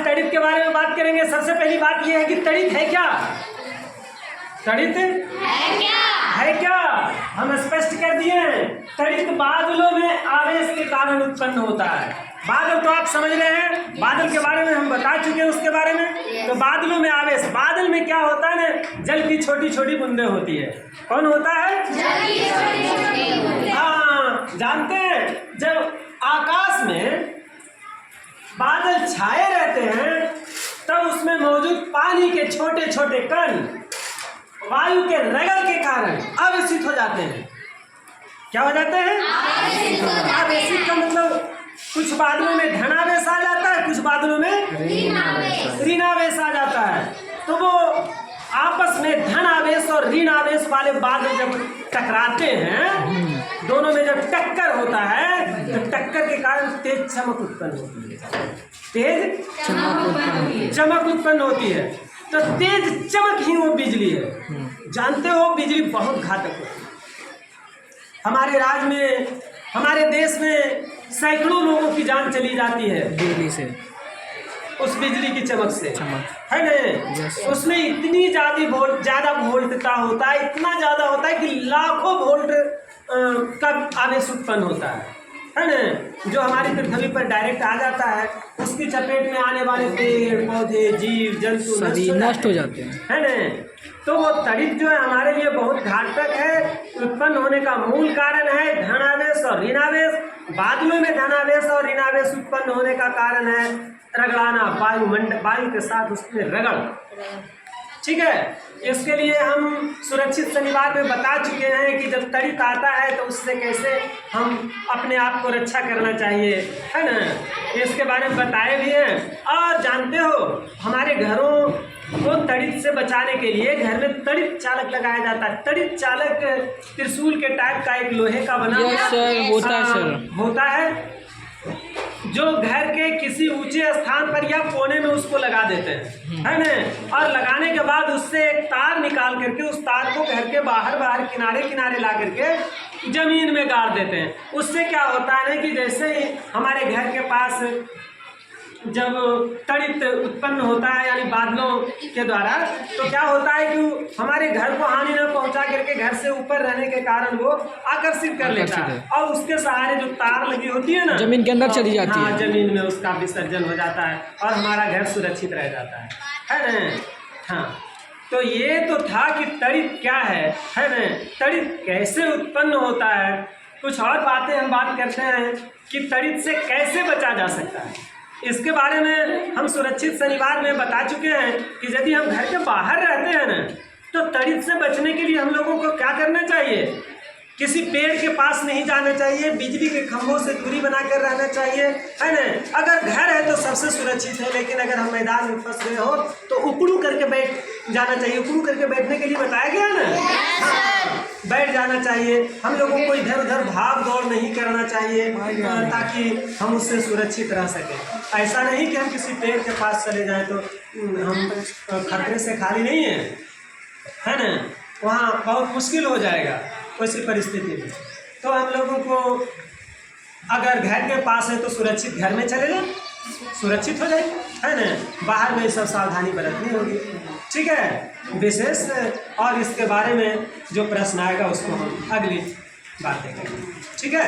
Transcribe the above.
तड़ित के बारे में बात करेंगे। सबसे पहली बात यह है कि तड़ित है क्या? तड़ित है क्या? हम स्पष्ट कर दिए हैं। तड़ित बादलों में आवेश के कारण उत्पन्न होता है। बादल तो आप समझ रहे हैं, बादल के बारे में हम बता चुके हैं उसके बारे में। तो बादलों में आवेश, बादल में क्या होता है ना, जल की छोटी छोटी बूंदें होती है। कौन होता है? हाँ, जानते हैं जब आकाश में बादल छाए रहते हैं तब उसमें मौजूद पानी के छोटे छोटे कण वायु के रगड़ के कारण आवेशित हो जाते हैं। क्या हो जाते हैं? आवेशित का मतलब कुछ बादलों में धनावेश आ जाता है, कुछ बादलों में ऋणावेश आ जाता है। तो वो आपस में धन आवेश और ऋण आवेश वाले बादल जब टकराते हैं, दोनों में जब टक्कर होता है तो टक्कर के कारण तेज चमक उत्पन्न होती है। तेज चमक उत्पन्न होती है। तो तेज चमक ही वो बिजली है। जानते हो बिजली बहुत घातक होती है। हमारे राज्य में, हमारे देश में सैकड़ों लोगों की जान चली जाती है बिजली से, उस बिजली की चमक से, है ना? उसमें इतनी ज़्यादा वोल्टता होता है, इतना ज़्यादा होता है कि लाखों वोल्ट का आवेश उत्पन्न होता है ना? जो हमारी पृथ्वी पर डायरेक्ट आ जाता है, उसकी चपेट में आने वाले पेड़ पौधे जीव जंतु सभी नष्ट हो जाते हैं, है ना? तो वो तड़ित जो है हमारे लिए बहुत घातक है। उत्पन्न होने का मूल कारण है धनावेश और ऋणावेश। बादलों में धनावेश और ऋणावेश उत्पन्न होने का कारण है रगड़ाना, वायु के साथ उसमें रगड़। ठीक है, इसके लिए हम सुरक्षित शनिवार में बता चुके हैं कि जब तड़ित आता है तो उससे कैसे हम अपने आप को रक्षा करना चाहिए, है ना? इसके बारे में बताए भी हैं। और जानते हो हमारे घरों को तड़ित से बचाने के लिए घर में तड़ित चालक लगाया जाता है। तड़ित चालक त्रिशूल के टाइप का एक लोहे का बना होता है जो घर के किसी ऊंचे स्थान पर या कोने में उसको लगा देते हैं, है ना? और लगाने के बाद उससे एक तार निकाल करके उस तार को घर के बाहर किनारे किनारे ला करके जमीन में गाड़ देते हैं। उससे क्या होता है ना कि जैसे ही हमारे घर के पास जब तड़ित उत्पन्न होता है यानी बादलों के द्वारा, तो क्या होता है कि हमारे घर को हानि न पहुंचा करके घर से ऊपर रहने के कारण वो आकर्षित कर लेता है और उसके सहारे जो तार लगी होती है ना, जमीन के अंदर चली जाती है। जमीन में उसका विसर्जन हो जाता है और हमारा घर सुरक्षित रह जाता है ना? हाँ, तो ये तो था कि तड़ित क्या है ना? तड़ित कैसे उत्पन्न होता है। कुछ और बातें हम बात करते हैं कि तड़ित से कैसे बचा जा सकता है। इसके बारे में हम सुरक्षित शनिवार में बता चुके हैं कि यदि हम घर के बाहर रहते हैं ना, तो तड़ित से बचने के लिए हम लोगों को क्या करना चाहिए? किसी पेड़ के पास नहीं जाना चाहिए, बिजली के खंभों से दूरी बनाकर रहना चाहिए, है ना? अगर घर है तो सबसे सुरक्षित है, लेकिन अगर हम मैदान में फंस गए हो तो उकड़ू करके बैठ जाना चाहिए। उकड़ू करके बैठने के लिए बताया गया ना, हाँ, बैठ जाना चाहिए। हम लोगों को इधर उधर भाग दौड़ नहीं करना चाहिए ताकि हम उससे सुरक्षित रह सकें। ऐसा नहीं कि हम किसी पेड़ के पास चले जाएं तो हम खतरे से खाली नहीं है ना? वहाँ बहुत मुश्किल हो जाएगा वैसी परिस्थिति में। तो हम लोगों को अगर घर के पास है तो सुरक्षित घर में चले जाए, सुरक्षित हो जाए, है ना? बाहर में सब सावधानी बरतनी होगी। ठीक है, विशेष और इसके बारे में जो प्रश्न आएगा उसको हम अगली बातें करेंगे। ठीक है।